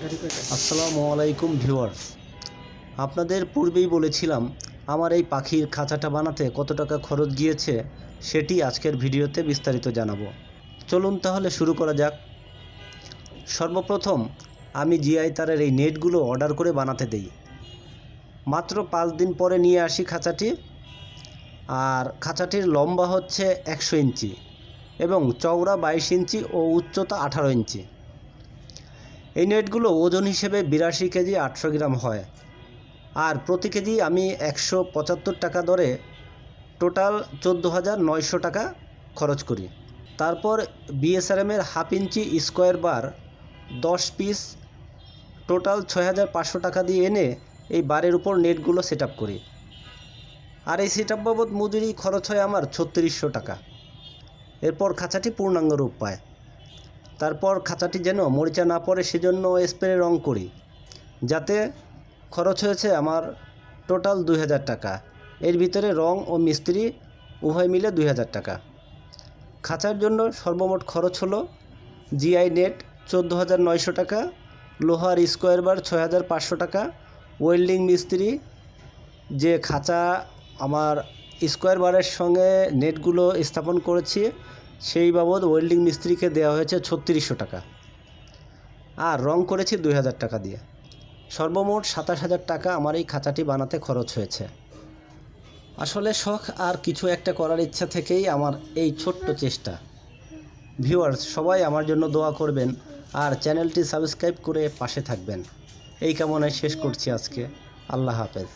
আসসালামু আলাইকুম ভিউয়ার্স, আপনাদের পূর্বেই বলেছিলাম আমার এই পাখির খাঁচাটা বানাতে কত টাকা খরচ গিয়েছে সেটি আজকের ভিডিওতে বিস্তারিত জানাবো। চলুন তাহলে শুরু করা যাক। সর্বপ্রথম আমি জিআই তারের এই নেটগুলো অর্ডার করে বানাতে দেই। মাত্র 5 দিন পরে নিয়ে আসি খাঁচাটি। আর খাঁচাটির লম্বা হচ্ছে 100 ইঞ্চি এবং চওড়া 22 ইঞ্চি ও উচ্চতা 18 ইঞ্চি। এই নেটগুলো ওজন হিসেবে 82 কেজি 800 গ্রাম হয়। আর প্রতি কেজি আমি 175 টাকা দরে টোটাল 14,900 টাকা খরচ করি। তারপর বিএসআরএমের হাফ ইঞ্চি স্কোয়ার বার 10 পিস টোটাল 6,500 টাকা দিয়ে এনে এই বারের উপর নেটগুলো সেট আপ করি। আর এই সেট আপ বাবদ মজুরি খরচ হয় আমার 3600 টাকা। এরপর খাঁচাটি পূর্ণাঙ্গ রূপ পায়। তারপর খাঁচাটি যেন মরিচা না পড়ে সেজন্য স্প্রে রং করি, যাতে খরচ হয়েছে আমার টোটাল 2000 টাকা। এর ভিতরে রং ও মিস্ত্রি উভয় মিলে 2000 টাকা। খাঁচার জন্য সর্বমোট খরচ হলো জিআই নেট 14,900 টাকা, লোহার স্কোয়ার বার 6,500 টাকা, ওয়েল্ডিং মিস্ত্রি যে খাঁচা আমার স্কোয়ার বারের সঙ্গে নেটগুলো স্থাপন করেছি সেই বাবদ ওয়েল্ডিং মিস্ত্রিকে দেওয়া হয়েছে 3600 টাকা। আর রং করেছি 2000 টাকা দিয়ে। সর্বমোট 27,000 টাকা আমার এই খাঁচাটি বানাতে খরচ হয়েছে। আসলে শখ আর কিছু একটা করার ইচ্ছা থেকেই আমার এই ছোট্ট চেষ্টা। ভিউয়ার্স, সবাই আমার জন্য দোয়া করবেন আর চ্যানেলটি সাবস্ক্রাইব করে পাশে থাকবেন। এই কামনায় শেষ করছি আজকে। আল্লাহ হাফেজ।